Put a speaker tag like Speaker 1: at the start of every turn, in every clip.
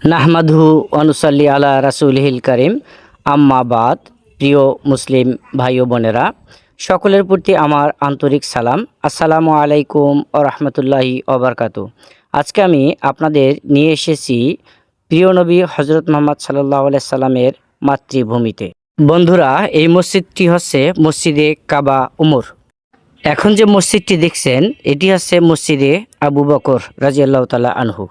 Speaker 1: নাহমাদহু অনুসাল্লি আলা রাসূলিহিল কারীম আম্মা বাদ। প্রিয় মুসলিম ভাই ও বোনেরা, সকলের প্রতি আমার আন্তরিক সালাম। আসসালামু আলাইকুম ওয়া রাহমাতুল্লাহি ওয়া বারাকাতুহু। আজকে আমি আপনাদের নিয়ে এসেছি প্রিয় নবী হযরত মুহাম্মদ সাল্লাল্লাহু আলাইহি সাল্লামের মাতৃভূমিতে। বন্ধুরা, এই মসজিদটি হচ্ছে মসজিদে কাবা উমর। এখন যে মসজিদটি দেখছেন এটি হচ্ছে মসজিদে আবু বকর রাদিয়াল্লাহু তাআলা আনহু।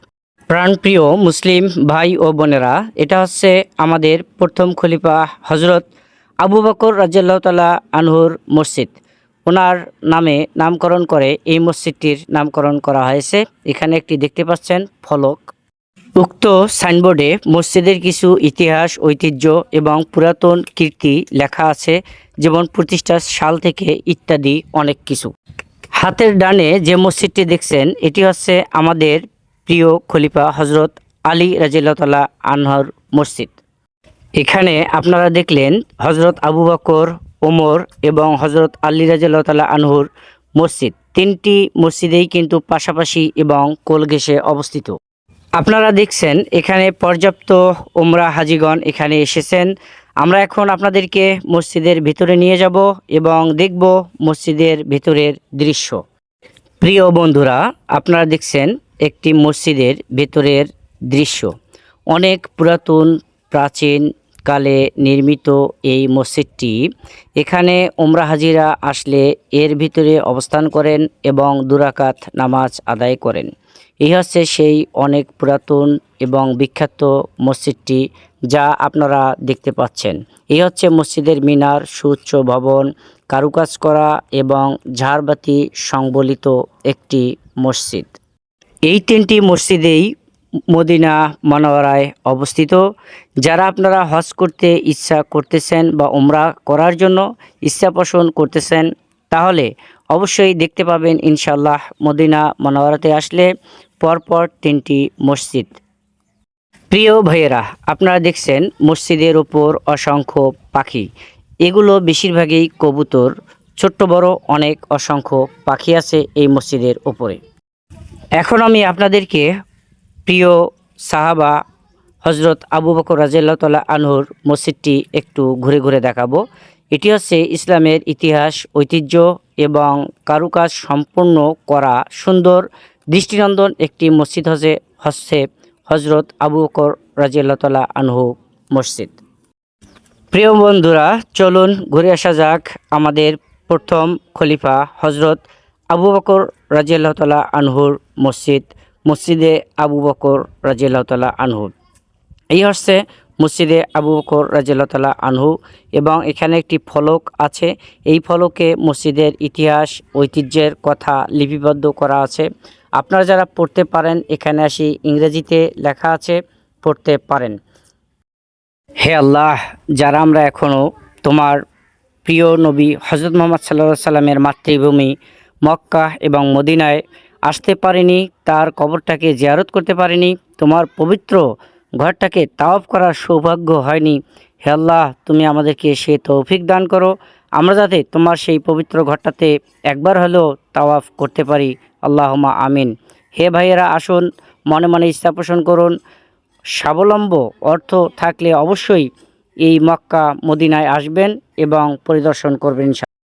Speaker 1: প্রাণপ্রিয় মুসলিম ভাই ও বোনেরা, এটা হচ্ছে আমাদের প্রথম খলিফা হজরত আবু বকর রাদিয়াল্লাহু তাআলা আনহুর মসজিদ। ওনার নামে নামকরণ করে এই মসজিদটির নামকরণ করা হয়েছে। এখানে একটি দেখতে পাচ্ছেন ফলক। উক্ত সাইনবোর্ডে মসজিদের কিছু ইতিহাস, ঐতিহ্য এবং পুরাতন কীর্তি লেখা আছে, যেমন প্রতিষ্ঠার সাল থেকে ইত্যাদি অনেক কিছু। হাতের ডানে যে মসজিদটি দেখছেন এটি হচ্ছে আমাদের প্রিয় খলিফা হজরত আলী রাদিয়াল্লাহু তাআলা আনহুর মসজিদ। এখানে আপনারা দেখলেন হজরত আবু বকর, ওমর এবং হজরত আলী রাদিয়াল্লাহু তাআলা আনহুর মসজিদ। তিনটি মসজিদেই কিন্তু পাশাপাশি এবং কোল ঘেঁষে অবস্থিত। আপনারা দেখছেন এখানে পর্যাপ্ত ওমরা হাজিগণ এখানে এসেছেন। আমরা এখন আপনাদেরকে মসজিদের ভিতরে নিয়ে যাব এবং দেখব মসজিদের ভিতরের দৃশ্য। প্রিয় বন্ধুরা, আপনারা দেখছেন একটি মসজিদের ভেতরের দৃশ্য। অনেক পুরাতন প্রাচীন কালে নির্মিত এই মসজিদটি। এখানে ওমরা হাজিরা আসলে এর ভিতরে অবস্থান করেন এবং 2 রাকাত নামাজ আদায় করেন। এই হচ্ছে সেই অনেক পুরাতন এবং বিখ্যাত মসজিদটি যা আপনারা দেখতে পাচ্ছেন। এই হচ্ছে মসজিদের মিনার, সুউচ্চ ভবন, কারুকাজ করা এবং ঝাড়বাতি সংবলিত একটি মসজিদ। এই 3টি মসজিদেই মদিনা মুনাওয়ারায় অবস্থিত। যারা আপনারা হজ করতে ইচ্ছা করতেছেন বা উমরা করার জন্য ইচ্ছা পোষণ করতেছেন, তাহলে অবশ্যই দেখতে পাবেন ইনশাআল্লাহ মদিনা মুনাওয়ারাতে আসলে পরপর 3টি মসজিদ। প্রিয় ভাইয়েরা, আপনারা দেখছেন মসজিদের ওপর অসংখ্য পাখি। এগুলো বেশিরভাগই কবুতর। ছোট্ট বড় অনেক অসংখ্য পাখি আছে এই মসজিদের ওপরে। এখন আমি আপনাদেরকে প্রিয় সাহাবা হজরত আবু বকর রাদিয়াল্লাহু তাআলা আনহুর মসজিদটি একটু ঘুরে ঘুরে দেখাবো। এটি হচ্ছে ইসলামের ইতিহাস, ঐতিহ্য এবং কারুকাজ সম্পূর্ণ করা সুন্দর দৃষ্টিনন্দন একটি মসজিদ হচ্ছে হজরত আবু বকর রাদিয়াল্লাহু তাআলা আনহু মসজিদ। প্রিয় বন্ধুরা, চলুন ঘুরে আসা যাক আমাদের প্রথম খলিফা হজরত আবু বকর রাদিয়াল্লাহু তাআলা আনহুর মসজিদ, মসজিদে আবু বকর রাদিয়াল্লাহু তাআলা আনহু। এই হচ্ছে মসজিদে আবু বকর রাদিয়াল্লাহু তাআলা আনহু এবং এখানে একটি ফলক আছে। এই ফলকে মসজিদের ইতিহাস, ঐতিহ্যের কথা লিপিবদ্ধ করা আছে। আপনারা যারা পড়তে পারেন এখানে আসি ইংরেজিতে লেখা আছে, পড়তে পারেন। হে আল্লাহ, যারা আমরা এখনও তোমার প্রিয় নবী হজরত মুহাম্মদ সাল্লাল্লাহু আলাইহি সাল্লামের মাতৃভূমি মক্কা এবং মদিনায় আসতে পারিনি, তার কবরটাকে জিয়ারত করতে পারিনি, তোমার পবিত্র ঘরটাকে তাওয়াফ করার সৌভাগ্য হয়নি, হে আল্লাহ তুমি আমাদেরকে সে তৌফিক দান করো, আমরা যাতে তোমার সেই পবিত্র ঘরটাতে একবার হলেও তাওয়াফ করতে পারি। আল্লাহুম্মা আমিন। হে ভাইয়েরা, আসুন মনে মনে ইচ্ছা পোষণ করুন। স্বাবলম্ব অর্থ থাকলে অবশ্যই এই মক্কা মদিনায় আসবেন এবং পরিদর্শন করবেন।